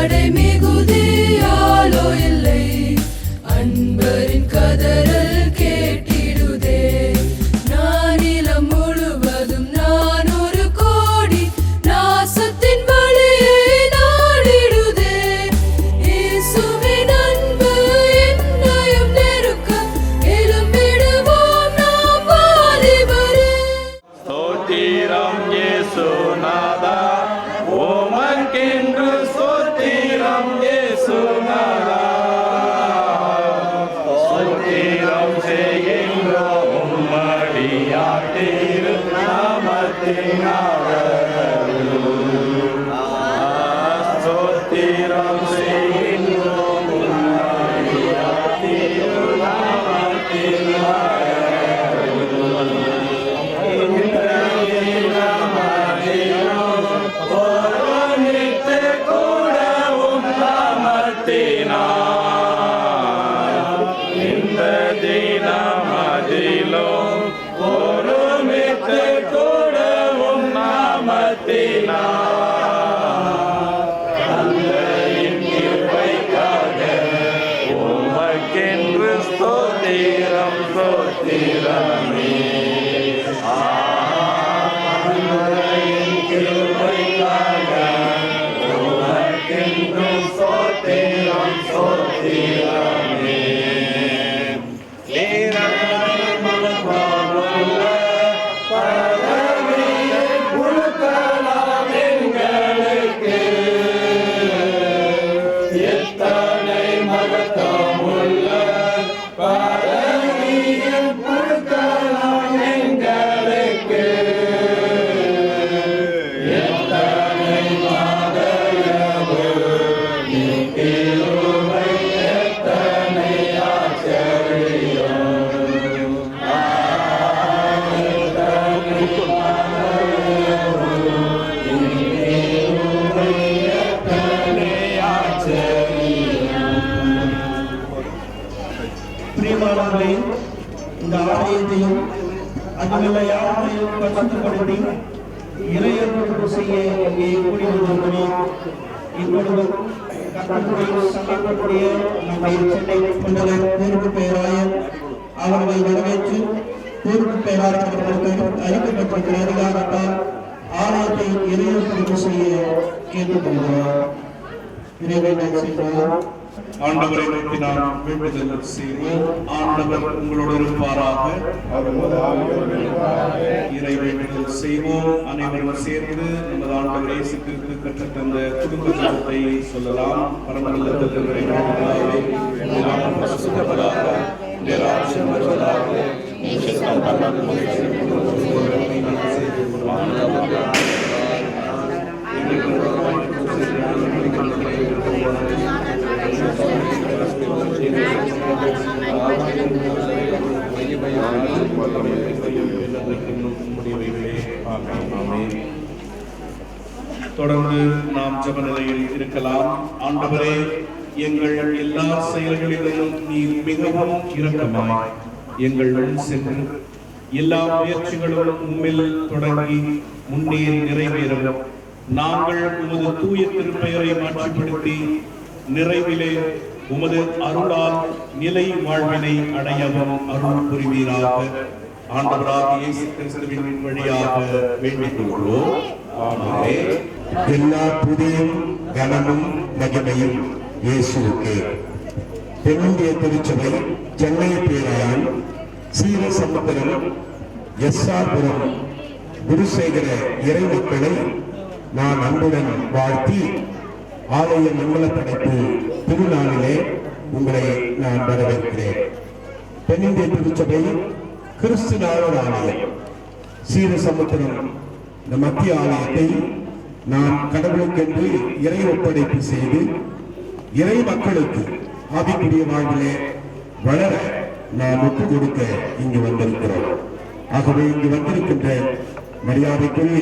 தடை மிகுதியாலோ இல்லை, அன்பரின் கதறல் கேட்டிடுதே. நானிலம் முழுவதும் நான் ஒரு கோடி நாசத்தின் வழியை நாடிடுதே. இயேசுவின் அன்பு என்னையும் நெருக்க எழும்பிடுவோம் நாம் வாலிபரே. ஸ்தோத்திரம் இயேசுநாதா, உமக்கென்று ஸ்தோத்திரம் இயேசுநாதா. ஸ்தோத்திரம் செய்கின்றோம் உம்மடியார் திருநாமத்தினாலே. ஸ்தோத்திரம் செய்கின்றோம் உம்மடியார் திருநாமத்தினாலே. இந்த தினமதிலும் ஒருமித்து கூடவும் நாமத்தினார். தந்தையின் கிருபைக்காக உமக்கென்று ஸ்தோத்திரம் ஸ்தோத்திரமே. தந்தையின் கிருபைக்காக உமக்கென்று ஸ்தோத்திரம் ஸ்தோத்திரமே. எத்தனை மகத்துவமுள்ள பதவியின் கொடுக்கலாம் எங்களுக்கு. எத்தனை மகயவு கிருபை, எத்தனை ஆச்சரியம். பிரியமானவர்களே, இந்த ஆலயத்தையும் அதுமல்ல யாரையும் பரிசுத்தப்படுத்தி இறையன்பு செய்ய இங்கே கூடி வந்திருக்கிறோம். இப்பொழுது கர்த்தருடைய சங்கத்தினுடைய நம்மை சென்னை மண்டல பொறுப்பு பெயராயர் அவர்களை வரவேற்று பொறுப்பு பெயராளர் அவர்களுக்கு அளிக்கப்பட்டிருக்கிற அதிகாரத்தால் ஆலயத்தை இறையன்பு செய்ய கேட்டுக்கொள்கிறோம். இறைவனை செய்வோம். ஆண்டவரை நோக்கி நாம் வேண்டுதல் செய்வோம். ஆண்டவர் உங்களோடு இருப்பாராக. இறை வேண்டுதல் செய்வோம். அனைவரும் சேர்ந்து நமது ஆண்டவர் இயேசு கிறிஸ்து கற்றுத்தந்த குடும்ப ஜெபத்தை சொல்லலாம். பரமநல்ல தந்தையே, உம்முடைய நாமம் பரிசுத்தப்படுவதாக, உம்முடைய ராஜ்யம் வருவதாக, உம்முடைய சித்தம் பரலோகத்திலே தொடர்ந்து நாம் ஜெப நிலையில் இருக்கலாம். ஆண்டவரே, எங்கள் எல்லா செயல்களிலும் நீர் மிகவும் இரக்கமாய் எங்கள் முன் சென்று எல்லா முயற்சிகளும் உம்மில் தொடங்கி முன்னேறி நிறைவேறும். நாங்கள் உமது தூய திருப்பெயரை மாற்றிப்படுத்தி நிறைவிலே உமது அருளால் நிலை வாழ்வினை அடையவும் அருள் புரிவீராக. ஆண்டவராகிய இயேசு கிறிஸ்துவின் வழியாக வேண்டிக் கொள்கிறோம். ஆமென். எல்லா துதியும் கனமும் மகிமையும் இயேசுவுக்கே. தென்னிந்திய திருச்சபை சென்னை பேராயர் சீரசமுத்திரம் எஸ்ஆர்புரம் குருசேகர இறை மக்களை நான் அன்புடன் வாழ்த்தி ஆலய மங்கள படைப்பு திருநாளிலே உங்களை நான் வரவேற்கிறேன். தென்னிந்திய திருச்சபை கிறிஸ்து நாளர் ஆலயம் சீரசமுத்திரம் இந்த மத்திய ஆலயத்தை நாம் கடவுளுக்கென்று இறை ஒப்படைப்பு செய்து இறை மக்களுக்கு ஆவிக்குரிய வாழ்விலே வளர நாம் ஒப்புக் கொடுக்க இங்கு வந்திருக்கிறோம். ஆகவே இங்கு வந்திருக்கின்ற மரியாதைக்குரிய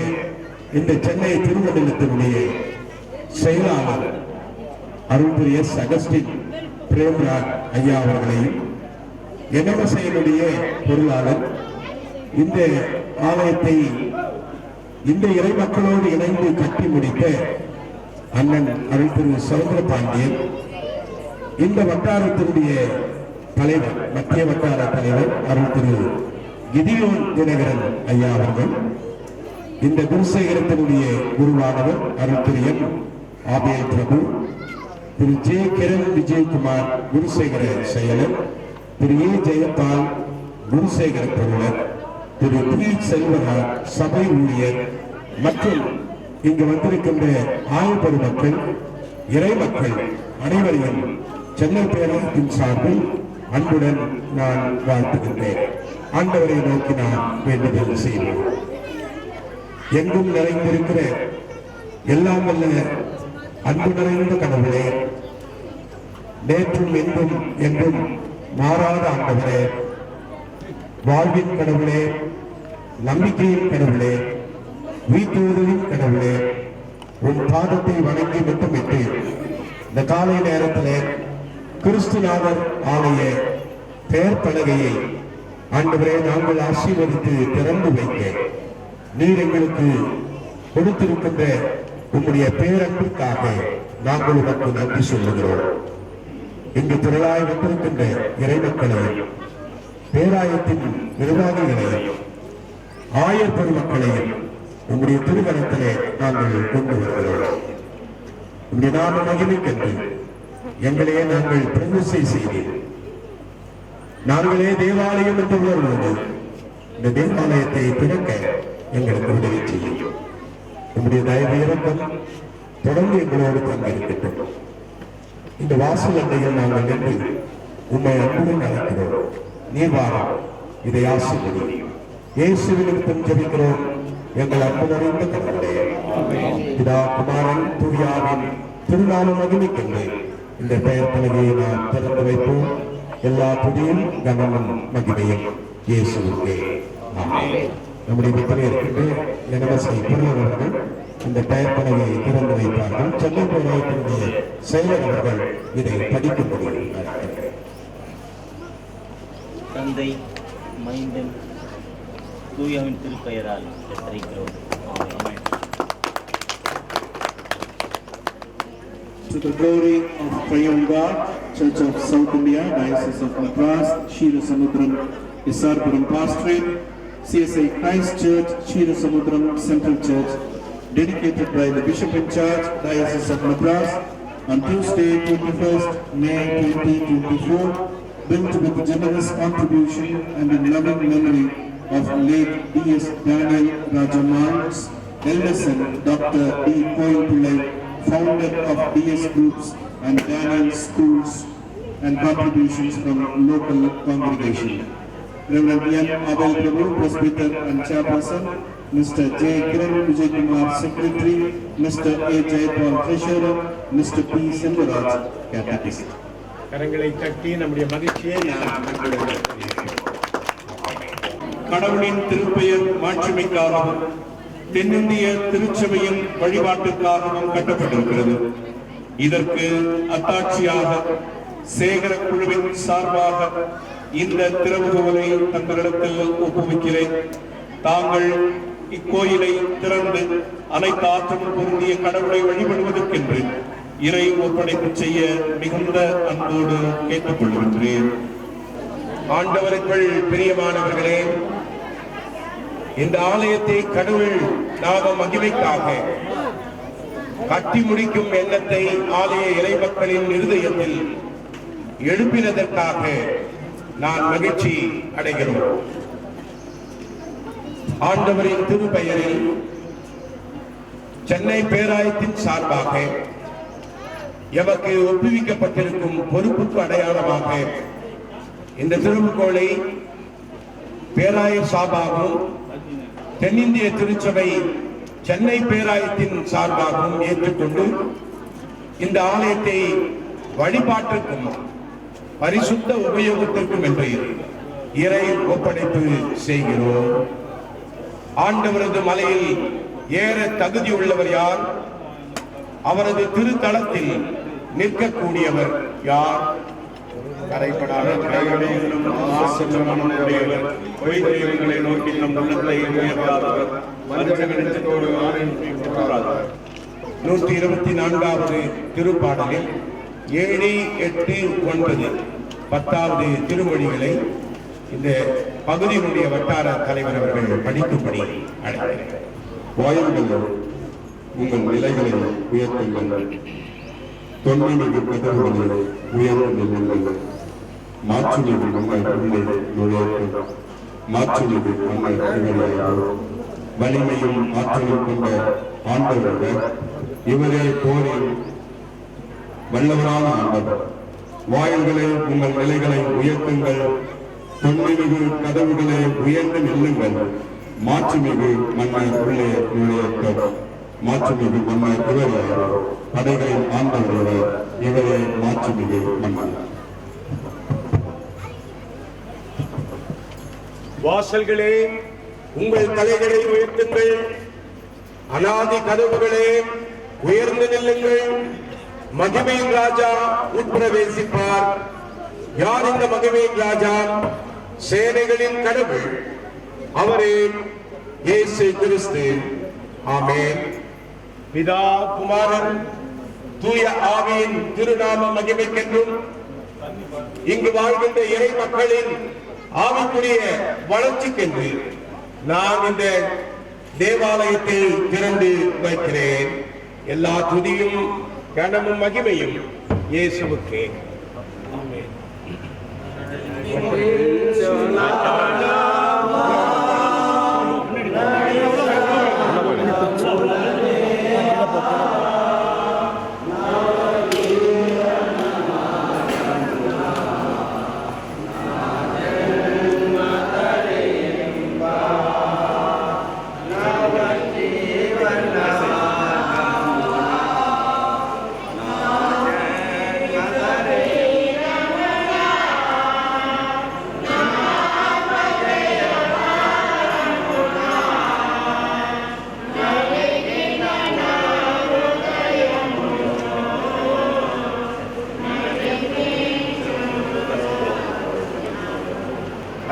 இந்த சென்னை திருமண்டலத்தினுடைய செயலாளர் அருள்புரி எஸ். அகஸ்டின் பிரேம்ராஜ் ஐயா அவர்களையும் என்எம்எஸ்ஐயினுடைய பொருளாளர் இந்த ஆலயத்தை இந்த இறை மக்களோடு இணைந்து கட்டி முடித்த அண்ணன் அருள் திரு சமுத்திர பாண்டியன், இந்த வட்டாரத்தினுடைய தலைவர், மத்திய வட்டார தலைவர் அருள் திரு கிதியோன் தினகரன் ஐயா அவர்கள், இந்த குருசேகரத்தினுடைய குருவானவர் அருள் திரு எம் ஆபேல் பிரபு, திரு ஜே கிரண் விஜயகுமார் குருசேகர செயலர், திரு ஏ ஜெயபால் குருசேகர பிரபுவர், திரு பி செல்வராஜ் சபை ஊழியர் மற்றும் இங்கு வந்திருக்கின்ற ஆய்வு மக்கள், இறை மக்கள் அனைவரையும் சென்னை பேரகத்தின் சார்பில் அன்புடன் நான் வாழ்த்துகின்றேன். ஆண்டவரை நோக்கி நாம் வேண்டுதல் செய்வோம். எங்கும் நிறைந்திருக்கிற எல்லாம் வல்ல அன்பு நிறைந்த கடவுளே, நேற்றும் என்றும் என்றும் மாறாத ஆண்டவரே, வாழ்வின் கடவுளே, நம்பிக்கையின் கடவுளே, வீட்டுவதின் கடவுளே, உன் பாதத்தை வணங்கி முத்தமிட்டு இந்த காலை நேரத்திலே கிறிஸ்துநாதர் ஆலய பெயர் பலகையை ஆண்டவரே நாங்கள் ஆசீர்வதித்து திறந்து வைக்க நீர் எங்களுக்கு கொடுத்திருக்கின்ற உம்முடைய பேரன்பிற்காக நாங்கள் உனக்கு நன்றி சொல்லுகிறோம். இங்கு திரளாய் வந்திருக்கின்ற இறைமக்களையும் பேராயத்தின் நிர்வாகிகளையும் ஆயர் பெருமக்களையும் உங்களுடைய திருகரத்திலே நாங்கள் கொண்டு வருகிறோம். உங்களுடைய நாம மகிமைக்கென்று எங்களையே நாங்கள் பிரதிஷ்டை செய்து நாங்களே தேவாலயம் என்று உணர்வோடு இந்த தேவாலயத்தை திறக்க எங்களுக்கு உதவி செய்யும். உங்களுடைய தயவு இறக்கம் தொடர்ந்து எங்களோடு தங்கியிருக்கட்டும். இந்த வாசல் அண்டையில் நாங்கள் நின்று உண்மை அன்புடன் அழைக்கிறோம். நீர் வாரம் இதை ஆசீர்வதி. இயேசுவின் ஜெபிக்கிறோம் எங்கள் அன்பு நிறைந்த கடவுளே. பிதா குமாரன் தூயாவின் திருநாம மகிமைக்கென்று இந்த பெயர் பலகையை நாம் திறந்து வைப்போம். எல்லா துதியும் கனமும் மகிமையும் இயேசுவுக்கே. நம்முடைய விற்பனை இருக்கின்ற இளவரசி பெருமவர்கள் இந்த பெயர் பலகையை திறந்து வைப்பார்கள். சென்னை பேராயத்தினுடைய செயலர் அவர்கள் இதை படிக்க முடியும். தந்தை மைந்தன் தூயாவின் திருப்பெயரால் எத்தரிக்கிறோம். To the glory of Triune God, Church of South India, Diocese of Madras, Ksheerasamudram, Isarpuram Pastorate, CSI Christ Church, Ksheerasamudram Central Church, dedicated by the Bishop in Charge, Diocese of Madras, on Tuesday, 21st May 2024, built with generous contribution and in loving memory of late D.S. Daniel Rajaman's eldest son, Dr. D. Koil Pillai, founder of DS Groups and Daniel Schools, and contributions from local congregation. Reverend N. Abel Prabhu, Presbyter and Chairperson, Mr. J. Kiran Vijaykumar, Secretary, Mr. A. Jayapal, Treasurer, Mr. P. Silvaraj, Catechist. கரங்களை தட்டி நம்முடைய மகிழ்ச்சியை நாம் கடவுளின் திருப்பெயர் மாட்சிமைக்காகவும் தென்னிந்திய திருச்சபையின் வழிபாட்டுக்காகவும் கட்டப்பட்டிருக்கிறது. இதற்கு அத்தாட்சியாக சேகர குழுவின் சார்பாக இந்த திறவுகோலை தங்களிடத்தில் ஒப்புவிக்கிறேன். தாங்கள் இக்கோயிலை திறந்து அனைத்து ஆற்றலும் பொருந்திய கடவுளை வழிபடுவதற்கென்று இறை ஒப்படைப்பு செய்ய மிகுந்த அன்போடு கேட்டுக் கொள்கின்றேன். ஆண்டவருக்குள் பிரியமானவர்களே, இந்த ஆலயத்தை கடவுள் நாம மகிமைக்காக கட்டி முடிக்கும் எண்ணத்தை ஆலய இறைமக்களின் இருதயத்தில் எழுப்பினதற்காக நான் மகிழ்ச்சி அடைகிறோம். ஆண்டவரின் திருப்பெயரில் சென்னை பேராயத்தின் சார்பாக எமக்கு ஒப்புவிக்கப்பட்டிருக்கும் பொறுப்புக்கு அடையாளமாக இந்த திருவுகோளை பேராய சார்பாகவும் தென்னிந்திய திருச்சபை சென்னை பேராயத்தின் சார்பாகவும் ஏற்றுக்கொண்டு இந்த ஆலயத்தை வழிபாட்டிற்கும் பரிசுத்த உபயோகத்திற்கும் என்று இறை ஒப்படைப்பு செய்கிறோம். ஆண்டவரது மலையில் ஏற தகுதியுள்ளவர் யார்? அவரது திருத்தலத்தில் நிற்கக்கூடியவர் யார்? கரைப்படாத கரைகளையும் ஆசீர்வாதமுடையவர், பொய் தெய்வங்களை நோக்கி நம் உள்ளத்தை உயர்த்தாதவர், வஞ்சகத்தோடு ஆணையிடாதவர். 124வது திருப்பாடலில் 7, 8, 9, 10வது திருமொழிகளை இந்த பகுதியினுடைய வட்டார தலைவர் அவர்கள் படிக்கும்படி அழைக்கிறேன். வாயுங்கள் உங்கள் நிலைகளை உயர்த்துங்கள், தொன்மைமிகு கதவுகளை உயர்ந்து நில்லுங்கள். மாற்றுமிகு மங்கள் உள்ளே நுழையட்டும், மாற்றுமிகு மங்கள் இவரையாரோ. வலிமையும் ஆற்றலும் கொண்ட ஆண்டவர் இவரே போரில் வல்லவரான ஆண்டவர். வாயுங்களை உங்கள் நிலைகளை உயர்த்துங்கள், தொன்மைமிகு கதவுகளை உயர்ந்து நில்லுங்கள். மாற்றுமிகு மன்னர் உள்ளே நுழையட்டும், மாற்றுமிகு மன்னர் இவரையாரோ. படைகளின் ஆண்டவர் இவரே மாற்றுமிகு மன்னர். வாசல்களே உங்கள் தலைகளை உயர்த்துங்கள், அநாதி கதவுகளே உயர்ந்து நில்லுங்கள். மகிமையின் ராஜா உட்பிரவேசிப்பார். யார் இந்த மகிமையின் ராஜா? சேனைகளின் கடவுள், அவரே இயேசு கிறிஸ்து. ஆமென். பிதா, குமாரன், தூய ஆவியின் திருநாம மகிமைக்கென்றும் இங்கு வாழ்கின்ற இறை மக்களின் ஆவிக்குரிய வளர்ச்சிக்கென்று நான் இந்த தேவாலயத்தை திறந்து வைக்கிறேன். எல்லா துதியும் கனமும் மகிமையும் இயேசுவுக்கே. ஆமென்.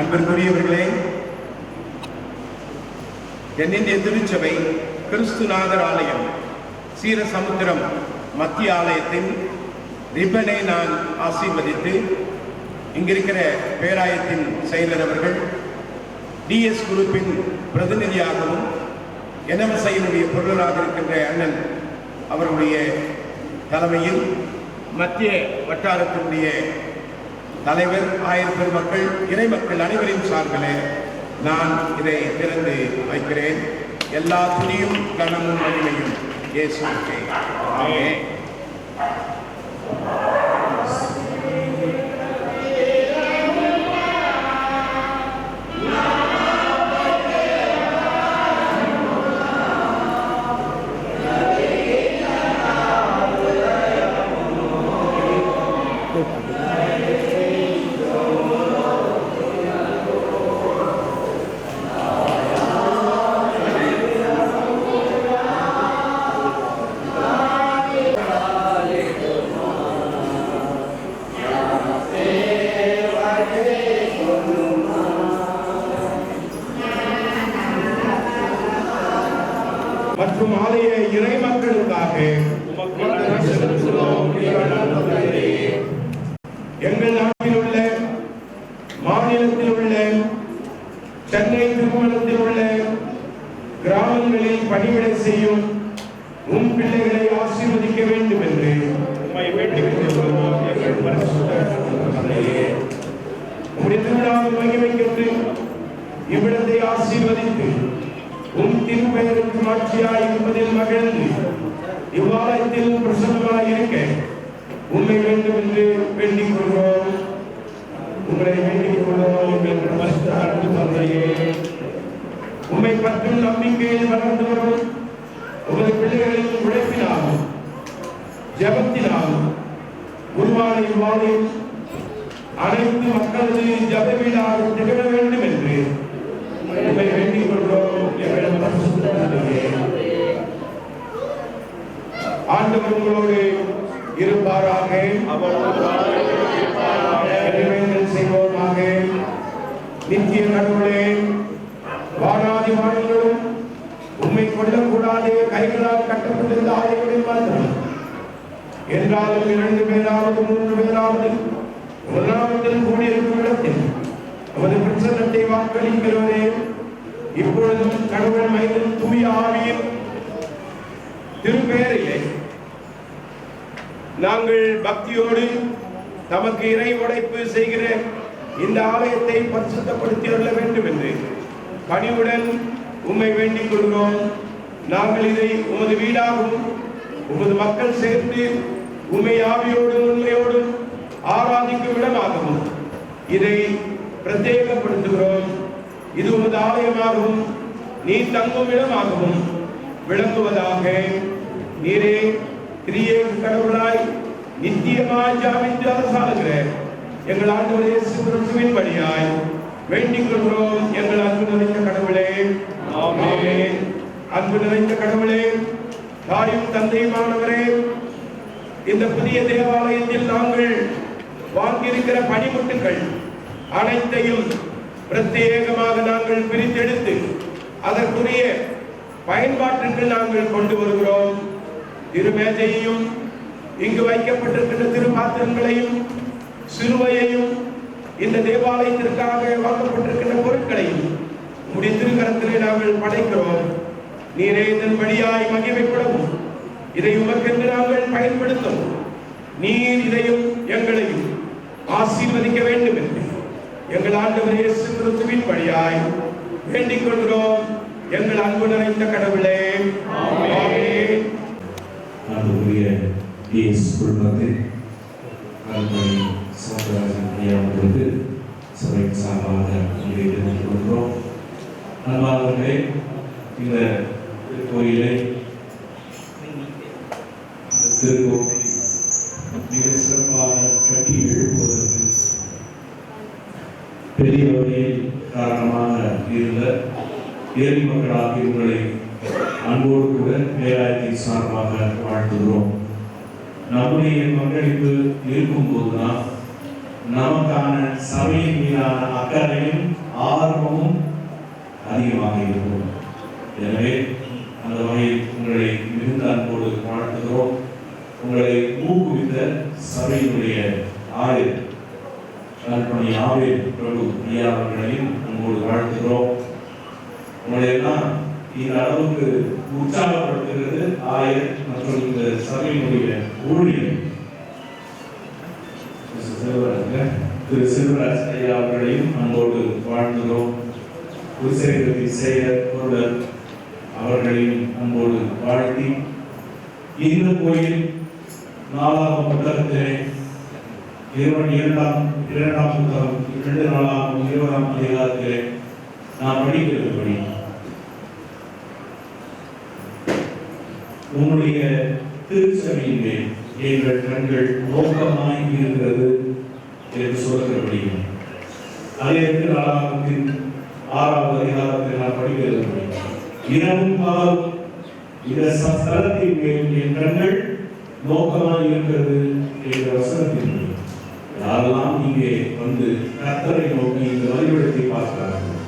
அன்பிற்குரியவர்களே, தென்னிந்திய திருச்சபை கிறிஸ்துநாதர் ஆலயம் சீரசமுத்திரம் மத்திய ஆலயத்தின் ரிப்பனை நான் ஆசீர்வதித்து இங்கிருக்கிற பேராயத்தின் செயலர் அவர்கள், டிஎஸ் குரூப்பின் பிரதிநிதியாகவும் என்எம்எஸ்ஐயினுடைய பொருளாக இருக்கின்ற அண்ணன் அவர்களுடைய தலைமையில் மத்திய வட்டாரத்தினுடைய தலைவர், ஆயர் பெருமக்கள், இறைமக்கள் அனைவரின் சார்பிலே நான் இதை திறந்து வைக்கிறேன். எல்லா துணியும் கனமும் மகிமையும் இயேசுவுக்கே. ஆமென். மற்றும் ஆலய இறை மக்களுக்காக எங்கள் நாட்டில் உள்ள, மாநிலத்தில் உள்ள, சென்னை திருமணத்தில் உள்ள கிராமங்களில் பணிவிடை செய்யும் உம் பிள்ளைகளை ஆசீர்வதிக்க வேண்டும் என்று உம்மை வேண்டிக் கொள்கிறோம். எங்கள் பரிசுத்த தந்தையே, உம்முடைய திருநாம மகிமைக்கென்று இவ்விடத்தை ஆசீர்வதித்து உம் திருப்பெயருக்கு மாட்சியாய் இருப்பதில் மகிழ்ந்து இவ்வாலயத்தில் பிரசன்னமாய் இருக்க உண்மை வேண்டும் என்று வேண்டிக் கொள்கிறோம். உங்களை வேண்டிக் கொள்கிறோம். எங்கள் பரிசுத்த அன்பு தந்தையே, உம்மை பற்றும் நம்பிக்கையில் வளர்ந்து வரும் உமது பிள்ளைகளின் உழைப்பினாலும் ஜபத்தினாலும் உருவான இவ்வாலயம் அனைத்து மக்களது ஜப வீடாக திகழ வேண்டும் என்று உம்மை வேண்டிக் கொள்கிறோம். எங்கள் பரிசுத்த தந்தையே, ஆண்டவர் உங்களோடு இருப்பாராக. செய்வோமாக. நித்திய கடவுளே, வானாதி வானங்களும் உம்மை கொள்ளக்கூடாது, கைகளால் கட்டப்பட்டிருந்த ஆலயங்களில் மாத்திரம் என்றாலும் 2 பேராவது 3 பேராவது ஒரு நாமத்தில் கூடியிருக்கும் இடத்தில் அவரது பிரசன்னத்தை வாக்களிக்கிறவரே, இப்பொழுதும் கடவுள் மைந்தன் தூய ஆவியின் திருப்பெயரிலே நாங்கள் பக்தியோடு தமக்கு இறை உடைப்பு செய்கிற இந்த ஆலயத்தை பரிசுத்தப்படுத்தி அருள வேண்டும் என்று பணிவுடன் உம்மை வேண்டிக் கொள்கிறோம். நாங்கள் இதை உமது வீடாகவும் உமது மக்கள் சேர்ந்து உம்மை ஆவியோடும் உண்மையோடும் ஆராதிக்கும் இடமாகவும் இதை பிரத்யேகப்படுத்துகிறோம். இது உமது ஆலயமாகவும் நீ தங்கும் இடமாகவும் விளங்குவதாக. நீரே திரியேக கடவுளாய் நித்தியமாய் ஜாமித்து அரசாளுகிற எங்கள் ஆண்டவர் இயேசு கிறிஸ்துவின் வழியாய் வேண்டிக் கொள்கிறோம். எங்கள் அன்பு நிறைந்த கடவுளே, ஆமென். அன்பு நிறைந்த கடவுளே, தாயும் தந்தையுமானவரே, இந்த புதிய தேவாலயத்தில் நாங்கள் வாங்கியிருக்கிற பணிமுட்டுகள் அனைத்தையும் பிரத்யேகமாக நாங்கள் பிரித்தெடுத்து அதற்குரிய பயன்பாட்டிற்கு நாங்கள் கொண்டு வருகிறோம். திருமேஜையையும் இங்கு வைக்கப்பட்டிருக்கின்ற திருப்பாத்திரங்களையும் சிலுவையையும் இந்த தேவாலயத்திற்காக வாங்கப்பட்டிருக்கின்ற பொருட்களையும் உம்முடைய திருக்கரத்திலே நாங்கள் படைக்கிறோம். நீரே இதன் வழியாய் மகிமைப்படவும் இதை உமக்கென்று நாங்கள் பயன்படுத்தவும் நீர் இதையும் எங்களையும் ஆசீர்வதிக்க வேண்டும் என்று எங்கள் ஆண்டவர் இயேசு கிறிஸ்துவின் வழியாய் வேண்டிக் கொள்கிறோம். எங்கள் அன்பு நிறைந்த கடவுளே, ஆமென். அன்புக்குரிய டிஎஸ் குழுமத்தில் அன்புமணி சௌந்தரராஜன் ஐயா அவர்களுக்கு சபையின் சார்பாக தெரிவித்துக் கொள்கிறோம். அன்பானவர்களே, இந்த கோயிலை திருக்கோட்டை மிக சிறப்பாக கட்டி எழுப்புவதற்கு பெரிய வகையில் காரணமாக இருந்த ஏழை மக்களாக உங்களை அன்போடு கூட பேராயத்தின் சார்பாக வாழ்த்துகிறோம். நம்முடைய பங்களிப்பு இருக்கும்போதுதான் நமக்கான சபையின் மீதான அக்கறையும் ஆர்வமும் அதிகமாக இருக்கும். எனவே அந்த வகையில் உங்களை மிகுந்த அன்போடு வாழ்த்துகிறோம். உங்களை ஊக்குவித்த சபையினுடைய ஆயர் அன்புமணி ஆவேல் பிரபு ஐயா அவர்களையும் அன்போடு வாழ்த்துகிறோம். உங்களை எல்லாம் இந்த அளவுக்கு உற்சாகப்படுத்துகிறது ஆயர் மற்றும் இந்த சபையினுடைய ஊழியர் திரு செல்வராஜ் ஐயா அவர்களையும் அன்போடு வாழ்த்துகிறோம். உற்சேகத்தின் செயலர் பொருளர் அவர்களையும் அன்போடு வாழ்த்தி இந்த கோயில் 4ஆம் புத்தகத்திலே 2ஆம் புத்தகம் 2:4-20 அதிகாரத்திலே நாம் படிக்கிறபடி உன்னுடைய திருச்சபையின் மேல் எங்கள் கண்கள் நோக்கமாய் இருக்கிறது என்று சொல்கிறபடியும் அதே 4ஆம் அதிகாரத்தில் நாம் படிக்கிறபடி இரவும் பகலும் இந்த ஸ்தலத்தின் மேல் என் கண்கள் நோக்கமாய் இருக்கிறது என்ற வசனத்தின் யாரெல்லாம் இங்கே வந்து கர்த்தரை நோக்கி இந்த வழிபடத்தை பார்க்கிறார்கள்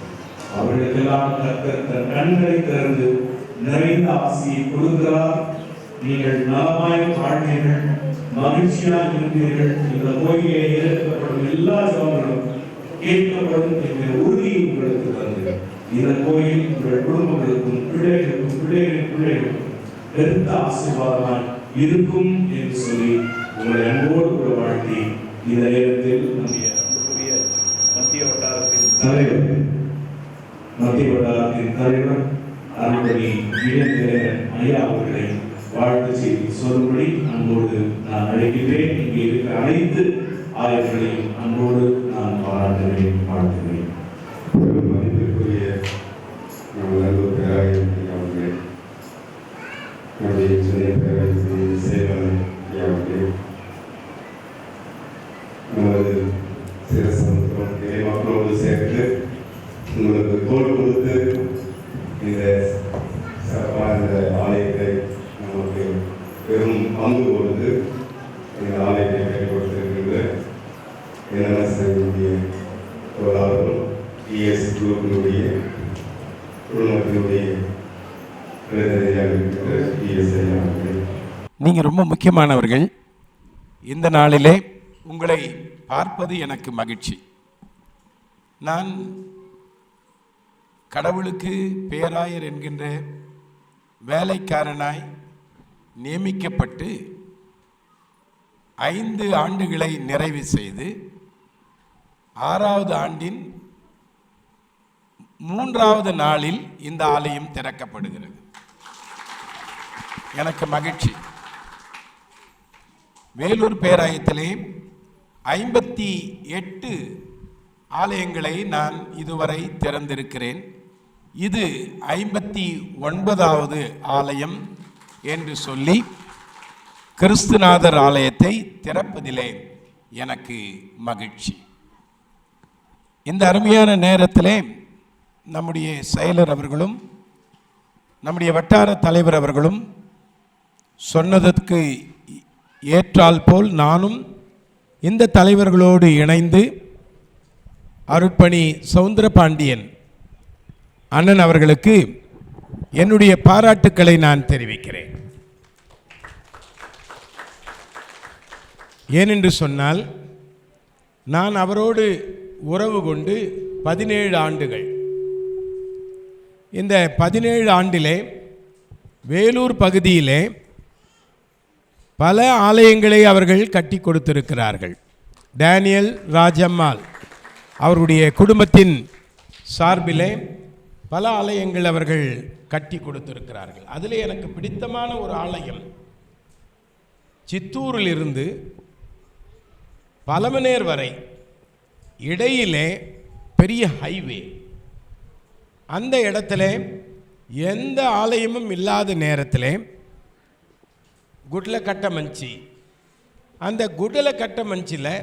அவர்களுக்கெல்லாம் கர்த்தர் தன் கண்களை திறந்து நிறைந்த ஆசையை கொடுக்கிறார். நீங்கள் நலமாய் வாழ்வீர்கள், மகிழ்ச்சியாக இருப்பீர்கள். இந்த கோயிலே ஏற்கப்படும் எல்லா ஜெபங்களும் கேட்கப்படும் என்ற உறுதியை உங்களுக்கு தந்து இந்த கோயில் உங்கள் குடும்பங்களுக்கும் பிள்ளைகளுக்கும் பிள்ளைகளுக்கும் பெருத்த ஆசீர்வாதமாய் இருக்கும் என்று சொல்லி உங்களை அன்போடு கூட வாழ்த்தி இந்த நேரத்தில் நம்முடைய மத்திய வட்டாரத்தின் தலைவர் அன்புமணி வீரேந்திரன் ஐயா அவர்களை வாழ்த்து செய்தி சொல்லும்படி அன்போடு நான் அழைக்கிறேன். இங்கே இருக்கிற அனைத்து ஆயர்களையும் அன்போடு நான் பாராட்டுகிறேன், வாழ்த்துகிறேன். மதிப்பிற்குரிய நமது அன்பு பேராயர் அவர்களே, நம்முடைய சென்னை பேராயத்தின் செயலாளர் அவர்களே, நமது சிரசமுத்திரம் இறை மக்களோடு சேர்த்து உங்களுக்கு தோல் கொடுத்து இந்த சிறப்பான இந்த ஆலயத்தை நமக்கு பெரும் பங்கு கொடுத்து இந்த ஆலயத்தை கட்டி கொடுத்திருக்கின்ற இளவரசனுடைய தோழர்களும் ரொம்ப முக்கியமானவர்கள். இந்த நாளிலே உங்களை பார்ப்பது எனக்கு மகிழ்ச்சி. நான் கடவுளுக்கு பேராயர் என்கின்ற வேலைக்காரனாய் நியமிக்கப்பட்டு 5 ஆண்டுகளை நிறைவு செய்து 6வது ஆண்டின் 3வது நாளில் இந்த ஆலயம் திறக்கப்படுகிறது. எனக்கு மகிழ்ச்சி. வேலூர் பேராயத்திலே 58 ஆலயங்களை நான் இதுவரை திறந்திருக்கிறேன். இது 59வது ஆலயம் என்று சொல்லி கிறிஸ்துநாதர் ஆலயத்தை திறப்பதிலே எனக்கு மகிழ்ச்சி. இந்த அருமையான நேரத்திலே நம்முடைய செயலர் அவர்களும் நம்முடைய வட்டார தலைவர் அவர்களும் சொன்னதற்கு ஏற்றால் போல் நானும் இந்த தலைவர்களோடு இணைந்து அருட்பணி சவுந்தரபாண்டியன் அண்ணன் அவர்களுக்கு என்னுடைய பாராட்டுக்களை நான் தெரிவிக்கிறேன். ஏனென்று சொன்னால் நான் அவரோடு உறவு கொண்டு 17 ஆண்டுகள். இந்த 17 ஆண்டிலே வேலூர் பகுதியிலே பல ஆலயங்களை அவர்கள் கட்டி கொடுத்திருக்கிறார்கள். டேனியல் ராஜம்மாள் அவருடைய குடும்பத்தின் சார்பிலே பல ஆலயங்கள் அவர்கள் கட்டி கொடுத்திருக்கிறார்கள். அதில் எனக்கு பிடித்தமான ஒரு ஆலயம் சித்தூரில் இருந்து பலமனேர் வரை இடையிலே பெரிய ஹைவே. அந்த இடத்துல எந்த ஆலயமும் இல்லாத நேரத்தில் குட்லக்கட்டமஞ்சி, அந்த குட்லக்கட்டமஞ்சியில்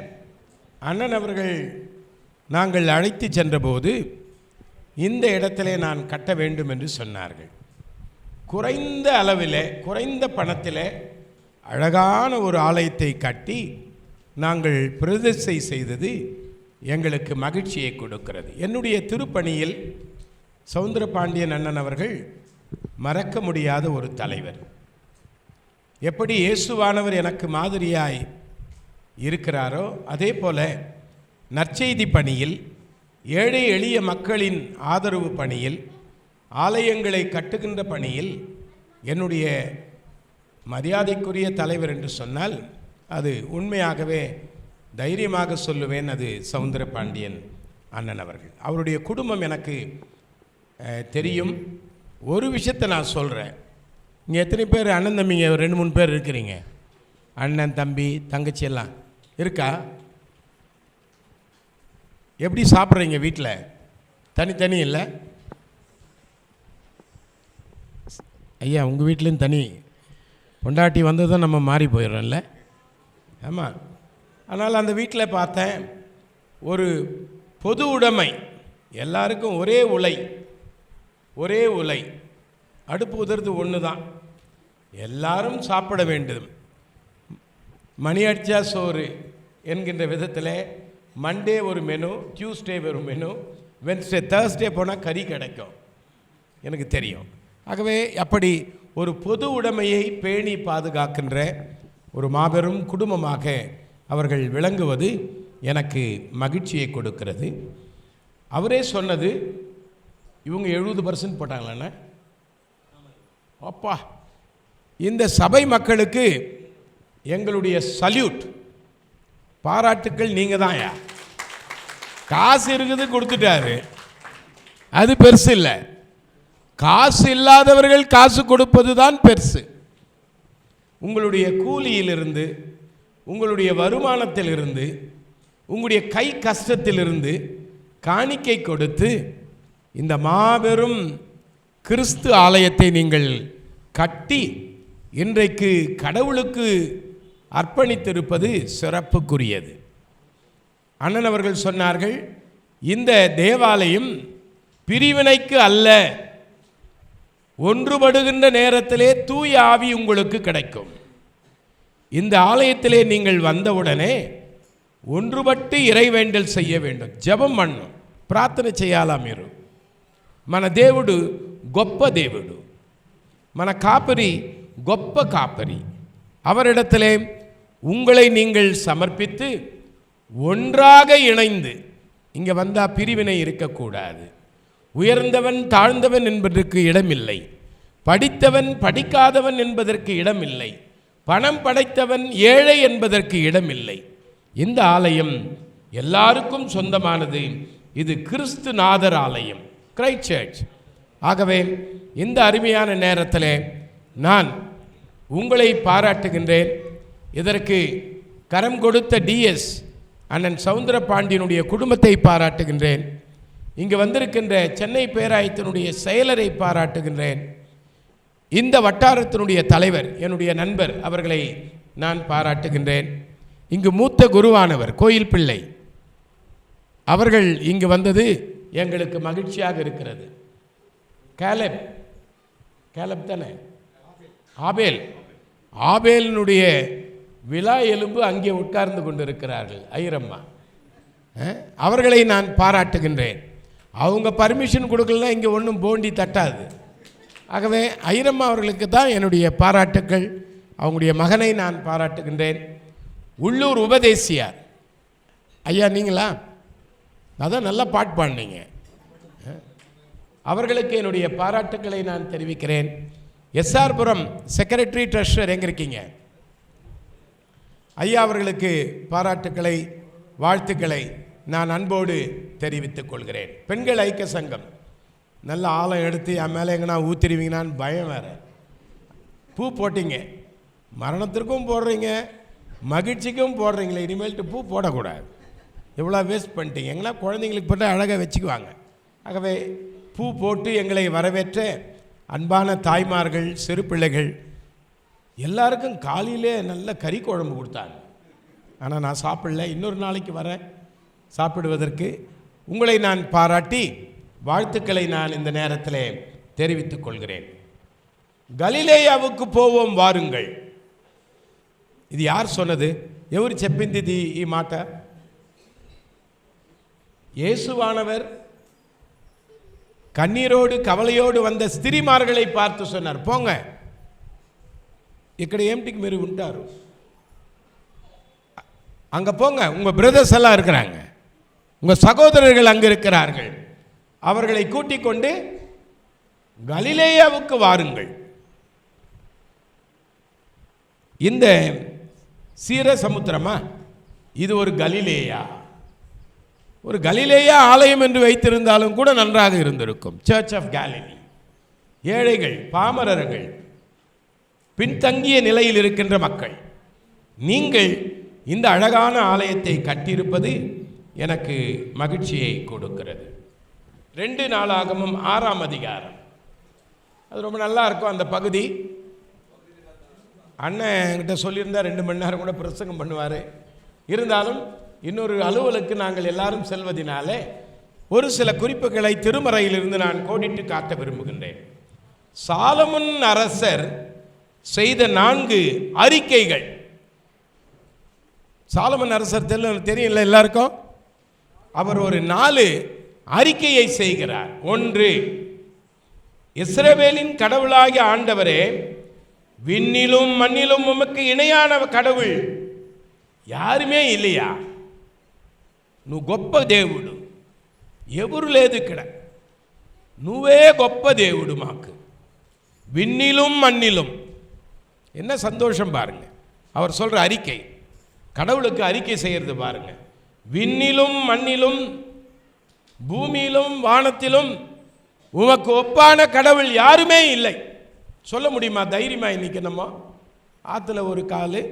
அண்ணன் அவர்கள் நாங்கள் அழைத்து சென்றபோது இந்த இடத்துல நான் கட்ட வேண்டும் என்று சொன்னார்கள். குறைந்த அளவில் குறைந்த பணத்தில் அழகான ஒரு ஆலயத்தை கட்டி நாங்கள் பிரதிஷ்டை செய்தது எங்களுக்கு மகிழ்ச்சியை கொடுக்கிறது. என்னுடைய திருப்பணியில் சவுந்தரபாண்டியன் அண்ணன் அவர்கள் மறக்க முடியாத ஒரு தலைவர். எப்படி இயேசுவானவர் எனக்கு மாதிரியாய் இருக்கிறாரோ அதே போல நற்செய்தி பணியில், ஏழை எளிய மக்களின் ஆதரவு பணியில், ஆலயங்களை கட்டுகின்ற பணியில் என்னுடைய மரியாதைக்குரிய தலைவர் என்று சொன்னால் அது உண்மையாகவே தைரியமாக சொல்லுவேன், அது சவுந்தரபாண்டியன் அண்ணன் அவர்கள். அவருடைய குடும்பம் எனக்கு தெரியும். ஒரு விஷயத்தை நான் சொல்கிறேன். இங்கே எத்தனை பேர் அண்ணன் தம்பிங்க? 2-3 பேர் இருக்கிறீங்க. அண்ணன் தம்பி தங்கச்சி எல்லாம் இருக்கா? எப்படி சாப்பிட்றீங்க வீட்டில்? தனித்தனி இல்லை ஐயா? உங்கள் வீட்லேயும் தனி பொண்டாட்டி வந்ததும் நம்ம மாறி போயிடுறோம்ல. ஆமாம். அதனால் அந்த வீட்டில் பார்த்தேன், ஒரு பொது உடைமை, எல்லாருக்கும் ஒரே உலை, அடுப்பு உதறது ஒன்று தான், எல்லாரும் சாப்பிட வேண்டும். மணி அடிச்சா சோறு என்கின்ற விதத்தில் மண்டே ஒரு மெனு, டியூஸ்டே ஒரு மெனு, வென்ஸ்டே தேர்ஸ்டே போனால் கறி கிடைக்கும், எனக்கு தெரியும். ஆகவே அப்படி ஒரு பொது உடைமையை பேணி பாதுகாக்கின்ற ஒரு மாபெரும் குடும்பமாக அவர்கள் விளங்குவது எனக்கு மகிழ்ச்சியை கொடுக்கிறது. அவரே சொன்னது, இவங்க 70% போட்டாங்களாண்ணே. அப்பா, இந்த சபை மக்களுக்கு எங்களுடைய சல்யூட், பாராட்டுக்கள். நீங்கள் தான் யா, காசு இருக்குது கொடுத்துட்டாரு, அது பெருசு இல்லை. காசு இல்லாதவர்கள் காசு கொடுப்பது தான் பெருசு. உங்களுடைய கூலியிலிருந்து, உங்களுடைய வருமானத்திலிருந்து, உங்களுடைய கை கஷ்டத்திலிருந்து காணிக்கை கொடுத்து இந்த மாபெரும் கிறிஸ்து ஆலயத்தை நீங்கள் கட்டி இன்றைக்கு கடவுளுக்கு அர்ப்பணித்திருப்பது சிறப்புக்குரியது. அண்ணன் அவர்கள் சொன்னார்கள், இந்த தேவாலயம் பிரிவினைக்கு அல்ல, ஒன்றுபடுகின்ற நேரத்திலே தூய ஆவி உங்களுக்கு கிடைக்கும். இந்த ஆலயத்திலே நீங்கள் வந்தவுடனே ஒன்றுபட்டு இறைவேண்டல் செய்ய வேண்டும், ஜெபம் பண்ணும், ప్రార్థన చేయాలా మీరు. మన దేవుడు గొప్ప దేవుడు, మన కాపరి గొప్ప కాపరి. அவரிடத்திலே உங்களை நீங்கள் சமர்ப்பித்து ஒன்றாக இணைந்து, இங்கே வந்தால் பிரிவினை இருக்கக்கூடாது. உயர்ந்தவன் தாழ்ந்தவன் என்பதற்கு இடமில்லை, படித்தவன் படிக்காதவன் என்பதற்கு இடமில்லை, பணம் படைத்தவன் ஏழை என்பதற்கு இடமில்லை. இந்த ஆலயம் எல்லாருக்கும் சொந்தமானது. இது கிறிஸ்துநாதர் ஆலயம், கிரைஸ்ட் சர்ச். ஆகவே இந்த அருமையான நேரத்தில் நான் உங்களை பாராட்டுகின்றேன். இதற்கு கரம் கொடுத்த டிஎஸ் அண்ணன் சவுந்தரபாண்டியனுடைய குடும்பத்தை பாராட்டுகின்றேன். இங்கு வந்திருக்கின்ற சென்னை பேராயத்தினுடைய செயலரை பாராட்டுகின்றேன். இந்த வட்டாரத்தினுடைய தலைவர் என்னுடைய நண்பர், அவர்களை நான் பாராட்டுகின்றேன். இங்கு மூத்த குருவானவர் கோயில் பிள்ளை அவர்கள் இங்கு வந்தது எங்களுக்கு மகிழ்ச்சியாக இருக்கிறது. கேலப் தானே, ஆபேலினுடைய விழா எலும்பு அங்கே உட்கார்ந்து கொண்டிருக்கிறார்கள் ஐயரம்மா. அவர்களை நான் பாராட்டுகின்றேன். அவங்க பர்மிஷன் கொடுக்கலன்னா இங்கே ஒன்றும் போண்டி தட்டாது. ஆகவே ஐயரம்மா அவர்களுக்கு தான் என்னுடைய பாராட்டுக்கள். அவங்களுடைய மகனை நான் பாராட்டுகின்றேன். உள்ளூர் உபதேசியார் ஐயா, நீங்களா? அதான் நல்லா பாட்டு பாடினீங்க. அவர்களுக்கு என்னுடைய பாராட்டுக்களை நான் தெரிவிக்கிறேன். எஸ்ஆர்புரம் செக்ரட்டரி ட்ரெஷரர் எங்கே இருக்கீங்க? ஐயா அவர்களுக்கு பாராட்டுக்களை வாழ்த்துக்களை நான் அன்போடு தெரிவித்துக் கொள்கிறேன். பெண்கள் ஐக்கிய சங்கம் நல்ல ஆழம் எடுத்து என் மேலே எங்கன்னா ஊற்றிடுவீங்கன்னான்னு பயம் வேறு. பூ போட்டிங்க, மரணத்திற்கும் போடுறீங்க, மகிழ்ச்சிக்கும் போடுறீங்களே, இனிமேல்ட்டு பூ போடக்கூடாது. எவ்வளோ வேஸ்ட் பண்ணிட்டீங்க. எங்கன்னா குழந்தைங்களுக்கு போட்டு அழகாக வச்சுக்குவாங்க. ஆகவே பூ போட்டு எங்களை வரவேற்ற அன்பான தாய்மார்கள், சிறு பிள்ளைகள் எல்லாருக்கும் காலையிலே நல்ல கறி குழம்பு கொடுத்தாங்க. ஆனால் நான் சாப்பிடல, இன்னொரு நாளைக்கு வரேன் சாப்பிடுவதற்கு. உங்களை நான் பாராட்டி வாழ்த்துக்களை நான் இந்த நேரத்தில் தெரிவித்துக் கொள்கிறேன். கலிலேயாவுக்கு போவோம் வாருங்கள். இது யார் சொன்னது? எவரு చెప్పింది ఈ మాట? இயேசுவானவர் கண்ணீரோடு கவலையோடு வந்த ஸ்திரீமார்களை பார்த்து சொன்னார், போங்க, ఇక్కడ ఏమిటికి మీరు ఉంటారు, அங்கே போங்க, உங்கள் பிரதர்ஸ் எல்லாம் இருக்கிறாங்க, உங்கள் சகோதரர்கள் அங்கே இருக்கிறார்கள், அவர்களை கூட்டிக் கொண்டு கலிலேயாவுக்கு வாருங்கள். இந்த சீர சமுத்திரமா, இது ஒரு கலிலேயா. ஒரு கலிலேயா ஆலயம் என்று வைத்திருந்தாலும் கூட நன்றாக இருந்திருக்கும். Church of Galilee. ஏழைகள், பாமரர்கள், பின்தங்கிய நிலையில் இருக்கின்ற மக்கள், நீங்கள் இந்த அழகான ஆலயத்தை கட்டியிருப்பது எனக்கு மகிழ்ச்சியை கொடுக்கிறது. 2 நாளாகமம் 6ஆம் அதிகாரம், அது ரொம்ப நல்லா இருக்கும் அந்த பகுதி. அண்ணன் என்கிட்ட சொல்லியிருந்தால் 2 மணி நேரம் கூட பிரசங்கம் பண்ணுவார். இருந்தாலும் இன்னொரு அலுவலுக்கு நாங்கள் எல்லாரும் செல்வதினாலே ஒரு சில குறிப்புகளை திருமறையிலிருந்து நான் கோடிட்டு காட்ட விரும்புகின்றேன். சாலமன் அரசர் செய்த 4 அறிக்கைகள். சாலமன் அரசர் தெரியல எல்லாருக்கும். அவர் ஒரு 4 அறிக்கையை செய்கிறார். 1, இஸ்ரவேலின் கடவுளாகிய ஆண்டவரே, விண்ணிலும் மண்ணிலும் உமக்கு இணையான கடவுள் யாருமே இல்லையா? నువ్వు గొప్ప దేవుడు, ఎవరు లేదు ఇక్కడ, నువ్వే గొప్ప దేవుడు మాకు. விண்ணிலும் மண்ணிலும். என்ன சந்தோஷம் பாருங்க. அவர் சொல்ற அறிக்கை, கடவுளுக்கு அறிக்கை செய்யறது பாருங்க. விண்ணிலும் மண்ணிலும் பூமியிலும் வானத்திலும் உமக்கு ஒப்பான கடவுள் யாருமே இல்லை. சொல்ல முடியுமா தைரியமா? இன்னைக்கு நம்ம ஆற்றுல ஒரு கால்,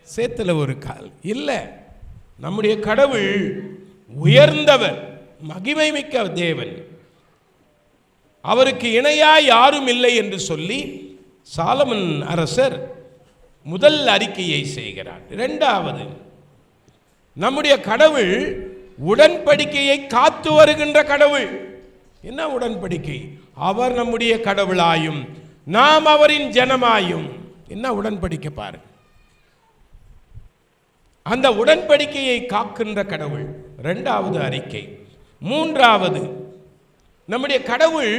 சேத்துல ஒரு கால் இல்லை. நம்முடைய கடவுள் உயர்ந்தவர், மகிமை மிக்க தேவன், அவருக்கு இணையா யாரும் இல்லை என்று சொல்லி சாலமன் அரசர் முதல் அறிக்கையை செய்கிறார். 2வது, நம்முடைய கடவுள் உடன்படிக்கையை காத்து வருகின்ற கடவுள். என்ன உடன்படிக்கை? அவர் நம்முடைய கடவுளாயும் நாம் அவரின் ஜனமாயும். என்ன உடன்படிக்கை பாருங்க. அந்த உடன்படிக்கையை காக்கின்ற கடவுள் 2வது அறிக்கை. 3வது, நம்முடைய கடவுள்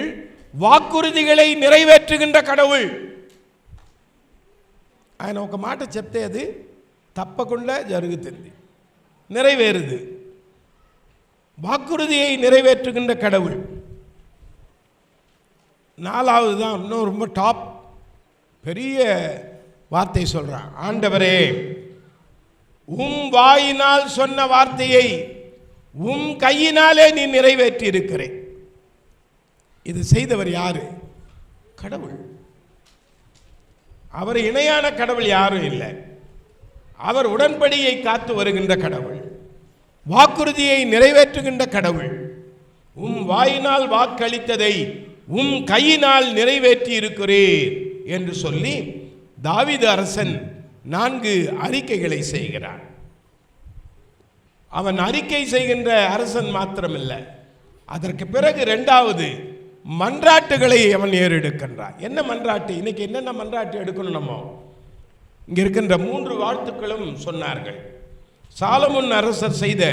வாக்குறுதிகளை நிறைவேற்றுகின்ற கடவுள். ఆయన ఒక మాట చెప్తే అది తప్పకుండా జరుగుతుంది, நிறைவேறுது. வாக்குறுதியை நிறைவேற்றுகின்ற கடவுள். நாலாவது தான் இன்னும் ரொம்ப டாப் பெரிய வார்த்தை சொல்கிறான். ஆண்டவரே, உம் வாயினால் சொன்ன வார்த்தையை உம் கையினாலே நீ நிறைவேற்றி இருக்கிறேன். இது செய்தவர் யாரு? கடவுள். அவர் இணையான கடவுள் யாரும் இல்லை. அவர் உடன்படியை காத்து வருகின்ற கடவுள், வாக்குறுதியை நிறைவேற்றுகின்ற கடவுள். உம் வாயினால் வாக்களித்ததை உம் கையினால் நிறைவேற்றி இருக்கிறீர் என்று சொல்லி தாவீது அரசன் 4 அறிக்கைகளை செய்கிறான். அவன் அறிக்கை செய்கின்ற அரசன் மாத்திரமில்லை, அதற்கு பிறகு 2வது மன்றாட்டுகளை அவன் ஏறெடுக்கின்றான். என்ன மன்றாட்டு? இன்னைக்கு என்னென்ன மன்றாட்டு எடுக்கணும்? நம்ம இங்க இருக்கின்ற 3 வாழ்த்துக்களும் சொன்னார்கள். சாலமோன் அரசர் செய்த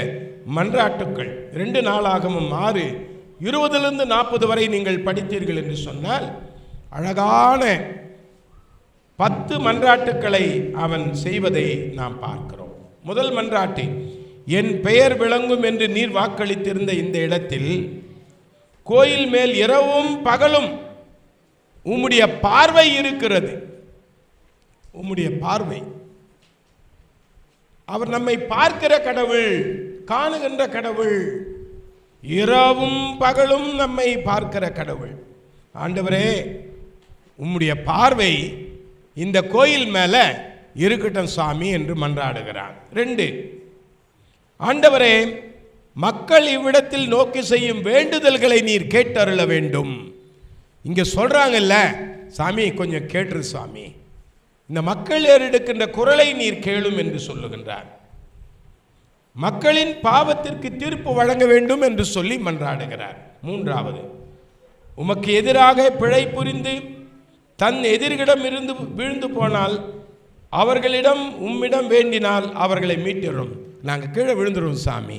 மன்றாட்டுக்கள் 2 நாளாகமும் 6:20-40 வரை நீங்கள் படித்தீர்கள் என்று சொன்னால் அழகான 10 மன்றாட்டுக்களை அவன் செய்வதை நாம் பார்க்கிறோம். முதல் மன்றாட்டு, என் பெயர் விளங்கும் என்று நீர் வாக்களித்திருந்த இந்த இடத்தில் கோயில் மேல் இரவும் பகலும் உம்முடைய பார்வை இருக்கிறது. உம்முடைய பார்வை. அவர் நம்மை பார்க்கிற கடவுள், காணுகின்ற கடவுள், இரவும் பகலும் நம்மை பார்க்கிற கடவுள். ஆண்டவரே, உம்முடைய பார்வை இந்த கோயில் மேல இருக்கட்டும் சாமி என்று மன்றாடுகிறான். 2, ஆண்டவரே, மக்கள் இவ்விடத்தில் நோக்கி செய்யும் வேண்டுதல்களை நீர் கேட்டருள வேண்டும். இங்க சொல்றாங்கல்ல, சாமி கொஞ்சம் கேட்டுரு சாமி, இந்த மக்கள் ஏறெடுக்கின்ற குரலை நீர் கேளும் என்று சொல்லுகின்றார். மக்களின் பாவத்திற்கு தீர்ப்பு வழங்க வேண்டும் என்று சொல்லி மன்றாடுகிறார். 3வது, உமக்கு எதிராக பிழை புரிந்து தன் எதிரிடம் இருந்து வீழ்ந்து போனால் அவர்களிடம் உம்மிடம் வேண்டினால் அவர்களை மீட்டிடும். நாங்கள் கீழே விழுந்துடும் சாமி,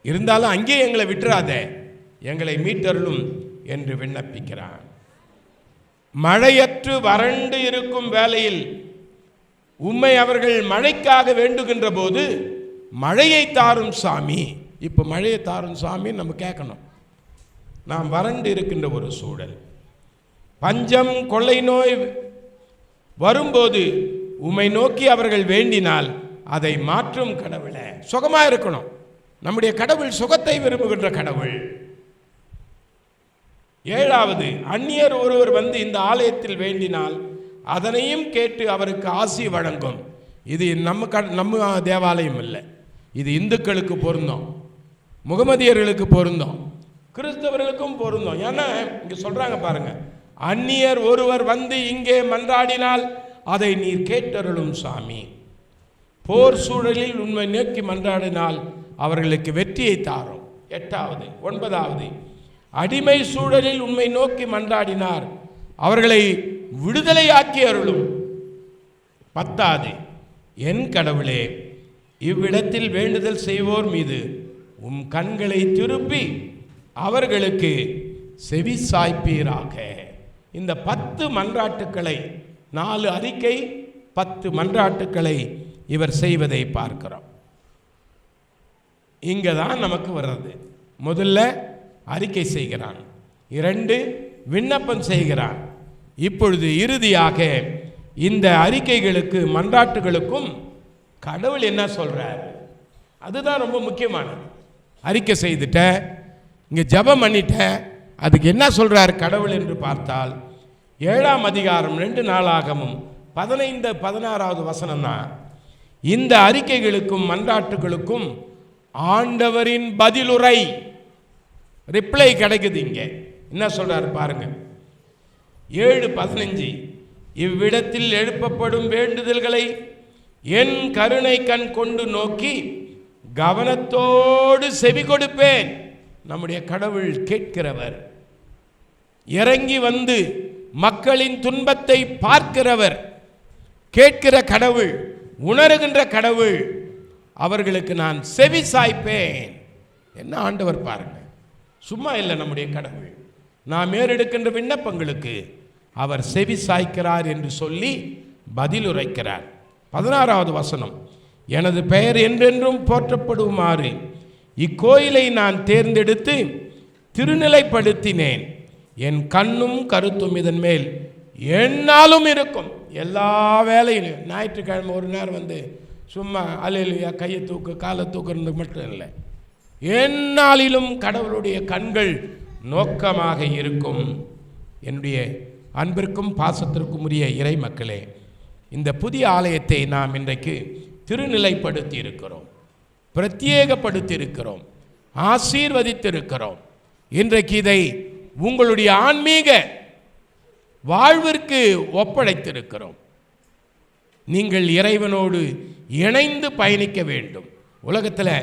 இருந்தாலும் அங்கே எங்களை விட்டுறாத, எங்களை மீட்டருளும் என்று விண்ணப்பிக்கிறான். மழையற்று வறண்டு இருக்கும் வேளையில் உம்மை அவர்கள் மழைக்காக வேண்டுகின்ற போது மழையை தாரும் சாமி. இப்போ மழையை தாரும் சாமி நம்ம கேட்கணும். நாம் வறண்டு இருக்கின்ற ஒரு சூழல், பஞ்சம் கொள்ளை நோய் வரும்போது உம்மை நோக்கி அவர்கள் வேண்டினால் அதை மாற்றும் கடவுளே. சுகமாக இருக்கணும். நம்முடைய கடவுள் சுகத்தை விரும்புகின்ற கடவுள். 7வது, அந்நியர் ஒருவர் வந்து இந்த ஆலயத்தில் வேண்டினால் அதனையும் கேட்டு அவருக்கு ஆசி வழங்கும். இது நம்ம தேவாலயம் இல்லை, இது இந்துக்களுக்கு பொருந்தும், முகமதியர்களுக்கு பொருந்தும், கிறிஸ்தவர்களுக்கும் பொருந்தும். ஏன்னா இங்க சொல்றாங்க பாருங்க, அந்நியர் ஒருவர் வந்து இங்கே மன்றாடினால் அதை நீர் கேட்டருளும் சாமி. போர் சூழலில் உண்மை நோக்கி மன்றாடினால் அவர்களுக்கு வெற்றியை தாரும். 8வது 9வது, அடிமை சூழலில் உண்மை நோக்கி மன்றாடினார் அவர்களை விடுதலையாக்கி அருளும். 10வது, என் கடவுளே, இவ்விடத்தில் வேண்டுதல் செய்வோர் மீது உம் கண்களை திருப்பி அவர்களுக்கு செவி சாய்ப்பீராக. இந்த 10 மன்றாட்டுக்களை, 4 அறிக்கை 10 மன்றாட்டுக்களை இவர் செய்வதை பார்க்கிறோம். இங்கே தான் நமக்கு வர்றது. முதல்ல அறிக்கை செய்கிறான், 2 விண்ணப்பம் செய்கிறான். இப்பொழுது இறுதியாக இந்த அறிக்கைகளுக்கு மன்றாட்டுகளுக்கும் கடவுள் என்ன சொல்றார், அதுதான் ரொம்ப முக்கியமானது. அறிக்கை செய்துட்ட, இங்கே ஜெபம் பண்ணிட்ட, அதுக்கு என்ன சொல்றார் கடவுள் என்று பார்த்தால் 7ஆம் அதிகாரம் 2 நாளாகமும் 15-16வது வசனம் தான் இந்த அறிக்கைகளுக்கும் மன்றாட்டுகளுக்கும் ஆண்டவரின் பதிலுரை, ரிப்ளை கிடைக்குது. இங்கே என்ன சொல்றாரு பாருங்க. 7:15, இவ்விடத்தில் எழுப்பப்படும் வேண்டுதல்களை என் கருணை கண் கொண்டு நோக்கி கவனத்தோடு செவி கொடுப்பேன். நம்முடைய கடவுள் கேட்கிறவர், இறங்கி வந்து மக்களின் துன்பத்தை பார்க்கிறவர், கேட்கிற கடவுள், உணர்கின்ற கடவுள். அவர்களுக்கு நான் செவி சாய்ப்பேன். என்ன ஆண்டவர் பாருங்க, சும்மா இல்லை நம்முடைய கடவுள். நாம் ஏறெடுக்கின்ற விண்ணப்பங்களுக்கு அவர் செவி சாய்க்கிறார் என்று சொல்லி பதிலுரைக்கிறார். 16வது வசனம், எனது பெயர் என்றென்றும் போற்றப்படுமாறு இக்கோயிலை நான் தேர்ந்தெடுத்து திருநிலைப்படுத்தினேன். என் கண்ணும் கருத்தும் இதன் மேல் எந்நாளும் இருக்கும். எல்லா வேலையிலும் ஞாயிற்றுக்கிழமை ஒரு நேரம் வந்து சும்மா அல்லேலூயா கையை தூக்கு காலை தூக்குறது மட்டும் இல்லை, எந்நாளிலும் கடவுளுடைய கண்கள் நோக்கமாக இருக்கும். என்னுடைய அன்பிற்கும் பாசத்திற்கும் உரிய இறை மக்களே, இந்த புதிய ஆலயத்தை நாம் இன்றைக்கு திருநிலைப்படுத்தி இருக்கிறோம், பிரத்யேகப்படுத்தி இருக்கிறோம், ஆசீர்வதித்திருக்கிறோம். இன்றைக்கு இதை உங்களுடைய ஆன்மீக வாழ்விற்கு ஒப்படைத்திருக்கிறோம். நீங்கள் இறைவனோடு இணைந்து பயணிக்க வேண்டும். உலகத்தில்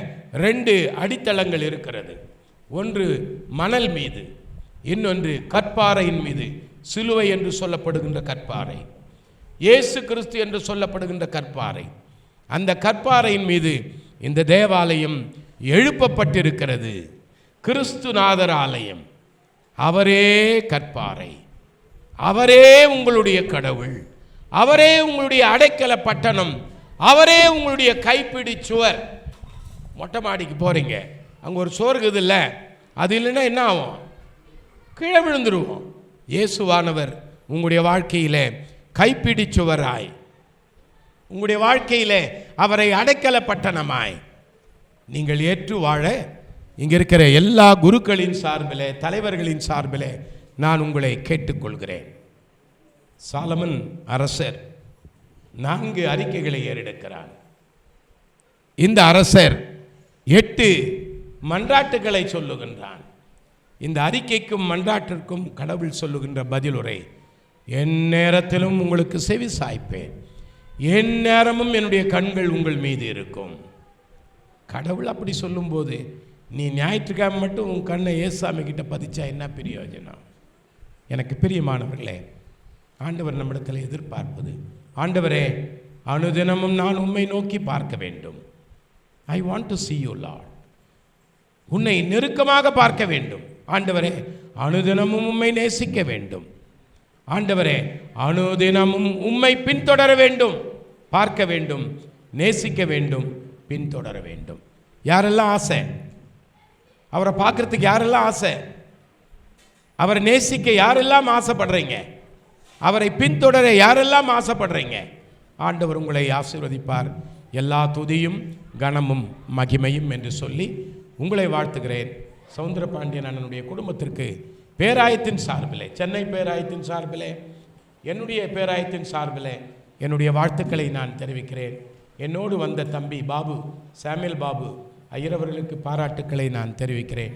2 அடித்தளங்கள் இருக்கிறது. ஒன்று மணல் மீது, இன்னொன்று கற்பாறையின் மீது. சிலுவை என்று சொல்லப்படுகின்ற கற்பாறை, இயேசு கிறிஸ்து என்று சொல்லப்படுகின்ற கற்பாறை. அந்த கற்பாறையின் மீது இந்த தேவாலயம் எழுப்பப்பட்டிருக்கிறது. கிறிஸ்துநாதர் ஆலயம். அவரே கற்பாறை, அவரே உங்களுடைய கடவுள், அவரே உங்களுடைய அடைக்கல பட்டணம், அவரே உங்களுடைய கைப்பிடி சுவர். மொட்டை மாடிக்கு போகிறீங்க, அங்கே ஒரு சோறுக்குது இல்லை, அது இல்லைன்னா என்ன ஆகும்? கீழே விழுந்துருவோம். இயேசுவானவர் உங்களுடைய வாழ்க்கையில் கைப்பிடி சுவராய், உங்களுடைய வாழ்க்கையில் அவரை அடைக்கல பட்டணமாய் நீங்கள் ஏற்று வாழ இங்கே இருக்கிற எல்லா குருக்களின் சார்பில், தலைவர்களின் சார்பில் நான் உங்களை கேட்டுக்கொள்கிறேன். சாலமன் அரசர் 4 அறிக்கைகளை ஏறெடுக்கிறார். இந்த அரசர் 8 மன்றாட்டுகளை சொல்லுகின்றான். இந்த அறிக்கைக்கும் மன்றாட்டிற்கும் கடவுள் சொல்லுகின்ற பதிலுரை, என் நேரத்திலும் உங்களுக்கு செவி சாய்ப்பேன், என் நேரமும் என்னுடைய கண்கள் உங்கள் மீது இருக்கும். கடவுள் அப்படி சொல்லும்போது நீ ஞாயிற்றுக்கிழமை மட்டும் உன் கண்ணை ஏசாமி கிட்ட பதிச்சா என்ன பிரயோஜனம்? எனக்கு பிரியமானவர்களே, ஆண்டவர் நம்மிடத்தில் எதிர்பார்ப்பது, ஆண்டவரே அனுதினமும் நான் உம்மை நோக்கி பார்க்க வேண்டும். I want to see you Lord. உன்னை நெருக்கமாக பார்க்க வேண்டும். ஆண்டவரே அனுதினமும் உம்மை நேசிக்க வேண்டும். ஆண்டவரே அனுதினமும் உம்மை பின்தொடர வேண்டும், பார்க்க வேண்டும், நேசிக்க வேண்டும், பின்தொடர வேண்டும். யாரெல்லாம் ஆசை? அவரை பார்க்கறதுக்கு யாரெல்லாம் ஆசை? அவரை நேசிக்க யாரெல்லாம் ஆசைப்படுறீங்க? அவரை பின்தொடர யாரெல்லாம் ஆசைப்படுறீங்க? ஆண்டவர் உங்களை ஆசீர்வதிப்பார். எல்லா துதியும் கனமும் மகிமையும் என்று சொல்லி உங்களை வாழ்த்துகிறேன். சவுந்தரபாண்டியன் அண்ணனுடைய குடும்பத்திற்கு பேராயத்தின் சார்பிலே, சென்னை பேராயத்தின் சார்பிலே, என்னுடைய பேராயத்தின் சார்பிலே என்னுடைய வாழ்த்துக்களை நான் தெரிவிக்கிறேன். என்னோடு வந்த தம்பி பாபு, சாமுவேல் பாபு ஐயரவர்களுக்கு பாராட்டுக்களை நான் தெரிவிக்கிறேன்.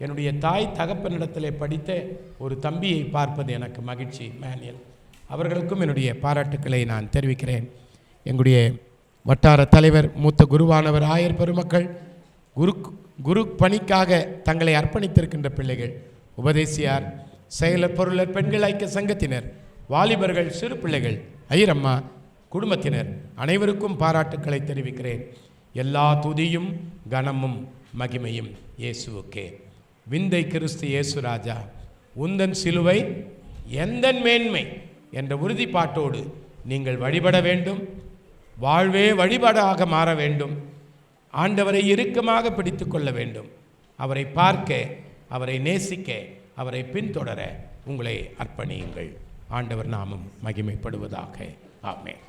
என்னுடைய தாய் தகப்பனிடத்திலே படித்த ஒரு தம்பியை பார்ப்பது எனக்கு மகிழ்ச்சி, மேனியல். அவர்களுக்கும் என்னுடைய பாராட்டுக்களை நான் தெரிவிக்கிறேன். எங்களுடைய வட்டார தலைவர், மூத்த குருவானவர், ஆயர் பெருமக்கள், குரு பணிக்காக தங்களை அர்ப்பணித்திருக்கின்ற பிள்ளைகள், உபதேசியார், செயலர், பொருளர், பெண்கள் ஐக்கிய சங்கத்தினர், வாலிபர்கள், சிறு பிள்ளைகள், ஐயரம்மா குடும்பத்தினர் அனைவருக்கும் பாராட்டுக்களை தெரிவிக்கிறேன். எல்லா துதியும் கனமும் மகிமையும் இயேசுவுக்கே. விந்தை கிறிஸ்து இயேசு ராஜா, உந்தன் சிலுவை எந்தன் மேன்மை என்ற உறுதிப்பாட்டோடு நீங்கள் வழிபட வேண்டும். வாழ்வே வழிபாடாக மாற வேண்டும். ஆண்டவரை இறுக்கமாக பிடித்து கொள்ள வேண்டும். அவரை பார்க்க, அவரை நேசிக்க, அவரை பின்தொடர உங்களை அர்ப்பணியுங்கள். ஆண்டவர் நாமம் மகிமைப்படுவதாக. ஆமென்.